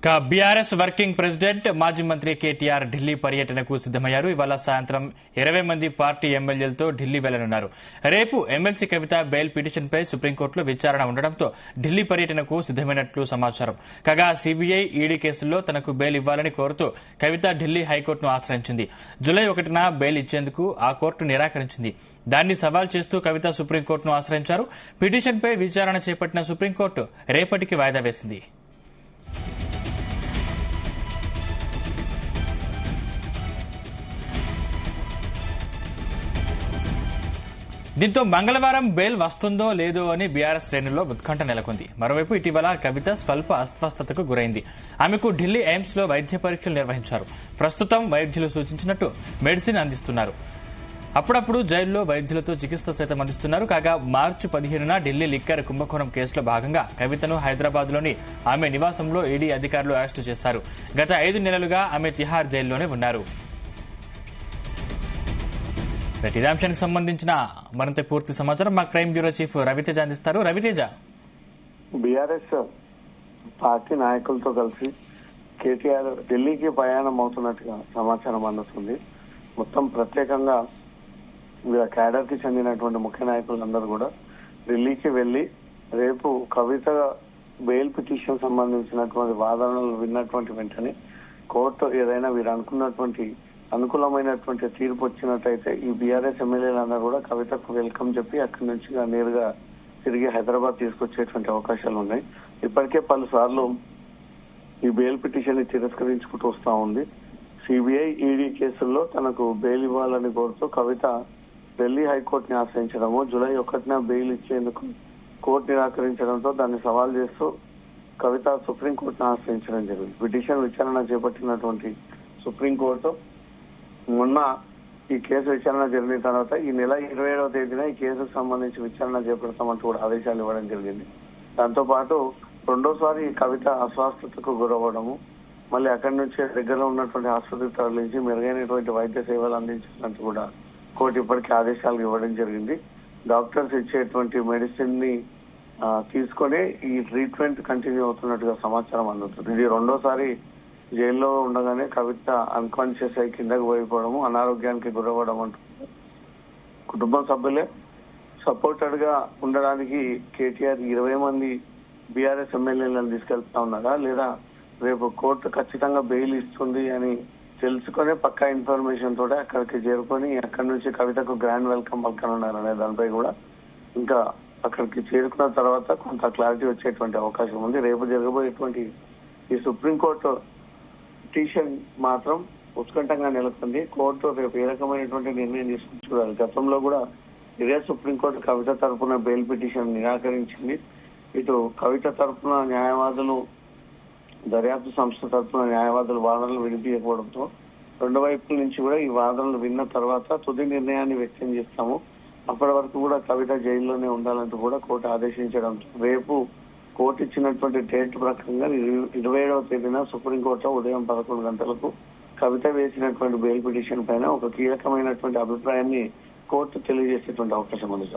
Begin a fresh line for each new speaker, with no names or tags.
BRS working president మాజీ మంత్రి కేటీఆర్ ఢిల్లీ పర్యటనకు సిద్దమయ్యారు. ఇవాళ సాయంత్రం 20 మంది పార్టీ ఎమ్మెల్యేలతో ఢిల్లీ వెళ్లనున్నారు. రేపు ఎమ్మెల్సీ కవిత బెయిల్ పిటిషన్పై సుప్రీంకోర్టులో విచారణ ఉండడంతో ఢిల్లీ పర్యటనకు సిద్దమైనట్లు సమాచారం. కాగా సీబీఐ, ఈడీ కేసుల్లో తనకు బెయిల్ ఇవ్వాలని కోరుతూ కవిత ఢిల్లీ హైకోర్టును ఆశ్రయించింది. జూలై 1న బెయిల్ ఇచ్చేందుకు ఆ కోర్టు నిరాకరించింది. దాన్ని సవాల్ చేస్తూ కవిత సుప్రీంకోర్టును ఆశ్రయించారు. పిటిషన్పై విచారణ చేపట్టిన సుప్రీంకోర్టు రేపటికి వాయిదా వేసింది. దీంతో మంగళవారం బెయిల్ వస్తుందో లేదో అని బీఆర్ఎస్ శ్రేణుల్లో ఉత్కంఠ నెలకొంది. మరోవైపు ఇటీవల కవిత స్వల్ప అస్వస్థతకు గురైంది. ఆమెకు ఢిల్లీ ఎయిమ్స్ లో వైద్య పరీక్షలు నిర్వహించారు. ప్రస్తుతం వైద్యులు సూచించినట్టు మెడిసిన్ అందిస్తున్నారు. అప్పుడప్పుడు జైల్లో వైద్యులతో చికిత్స సైతం అందిస్తున్నారు. కాగా మార్చి 15న ఢిల్లీ లిక్కర్ కుంభకోణం కేసులో భాగంగా కవితను హైదరాబాద్లోని ఆమె నివాసంలో ఈడీ అధికారులు అరెస్టు చేశారు. గత 5 నెలలుగా ఆమె తిహార్ జైల్లోనే ఉన్నారు. ఇదే అంశానికి సంబంధించిన మరింత పూర్తి సమాచారం మా క్రైమ్ బ్యూరో చీఫ్ రవితేజ అందిస్తారు. రవితేజ,
బీఆర్ఎస్ పార్టీ నాయకులతో కలిసి కేటీఆర్ ఢిల్లీకి ప్రయాణం అవుతున్నట్టుగా సమాచారం అందుతుంది. మొత్తం ప్రత్యేకంగా క్యాడర్ కి చెందినటువంటి ముఖ్య నాయకులందరూ కూడా ఢిల్లీకి వెళ్లి రేపు కవిత బెయిల్ పిటిషన్ సంబంధించినటువంటి వాదనలు విన్నటువంటి వెంటనే కోర్టు ఏదైనా వీరు అనుకున్నటువంటి అనుకూలమైనటువంటి తీర్పు వచ్చినట్టయితే ఈ బీఆర్ఎస్ ఎమ్మెల్యేలందరూ కూడా కవితకు వెల్కమ్ చెప్పి అక్కడి నుంచి నేరుగా తిరిగి హైదరాబాద్ తీసుకొచ్చేటువంటి అవకాశాలు ఉన్నాయి. ఇప్పటికే పలుసార్లు ఈ బెయిల్ పిటిషన్ ని తిరస్కరించుకుంటూ వస్తా ఉంది. సిబిఐ, ఈడీ కేసుల్లో తనకు బెయిల్ ఇవ్వాలని కోరుతూ కవిత ఢిల్లీ హైకోర్టుని ఆశ్రయించడము, జూలై 1న బెయిల్ ఇచ్చేందుకు కోర్టు నిరాకరించడంతో దాన్ని సవాల్ చేస్తూ కవిత సుప్రీంకోర్టును ఆశ్రయించడం జరిగింది. పిటిషన్ విచారణ చేపట్టినటువంటి సుప్రీంకోర్టు మొన్న ఈ కేసు విచారణ జరిగిన తర్వాత ఈ నెల 27వ తేదీన ఈ కేసుకు సంబంధించి విచారణ చేపడతామంటూ కూడా ఆదేశాలు ఇవ్వడం జరిగింది. దాంతో పాటు రెండోసారి కవిత అస్వస్థతకు గురవ్వడము, మళ్ళీ అక్కడి నుంచి దగ్గరలో ఉన్నటువంటి ఆసుపత్రికి తరలించి మెరుగైనటువంటి వైద్య సేవలు అందించినట్టు కూడా కోర్టు ఇప్పటికీ ఆదేశాలు ఇవ్వడం జరిగింది. డాక్టర్స్ ఇచ్చేటువంటి మెడిసిన్ ని తీసుకొని ఈ ట్రీట్మెంట్ కంటిన్యూ అవుతున్నట్టుగా సమాచారం అందుతుంది. ఇది రెండోసారి జైల్లో ఉండగానే కవిత అన్కాన్షియస్ అయి కిందకు పోయిపోవడము, అనారోగ్యానికి గురవ్వడం అంటుంది. కుటుంబ సభ్యులే సపోర్టెడ్ గా ఉండడానికి కేటీఆర్ 20 మంది బీఆర్ఎస్ ఎమ్మెల్యేలను తీసుకెళ్తా ఉన్నారా, లేదా రేపు కోర్టు ఖచ్చితంగా బెయిల్ ఇస్తుంది అని తెలుసుకునే పక్కా ఇన్ఫర్మేషన్ తోటే అక్కడికి చేరుకొని అక్కడి నుంచి కవితకు గ్రాండ్ వెల్కమ్ పలకనున్నారనే దానిపై కూడా ఇంకా అక్కడికి చేరుకున్న తర్వాత కొంత క్లారిటీ వచ్చేటువంటి అవకాశం ఉంది. రేపు జరగబోయేటువంటి ఈ సుప్రీంకోర్టు పిటిషన్ మాత్రం ఉత్కంఠంగా నెలకొంది. కోర్టు రేపు ఏ రకమైనటువంటి నిర్ణయం తీసుకుని చూడాలి. గతంలో కూడా ఇదే సుప్రీంకోర్టు కవిత తరఫున బెయిల్ పిటిషన్ నిరాకరించింది. ఇటు కవిత తరఫున న్యాయవాదులు, దర్యాప్తు సంస్థ తరఫున న్యాయవాదులు వాదనలు వినిపించకపోవడంతో రెండు వైపుల నుంచి కూడా ఈ వాదనలు విన్న తర్వాత తుది నిర్ణయాన్ని వ్యక్తం చేస్తాము, అప్పటి వరకు కూడా కవిత జైల్లోనే ఉండాలంటూ కూడా కోర్టు ఆదేశించడంతో రేపు కోర్టు ఇచ్చినటువంటి డేట్ ప్రకారంగా 27వ తేదీన సుప్రీంకోర్టులో ఉదయం 11 గంటలకు కవిత వేసినటువంటి బెయిల్ పిటిషన్ పైన ఒక కీలకమైనటువంటి అభిప్రాయాన్ని కోర్టు తెలియజేసేటువంటి అవకాశం ఉంది.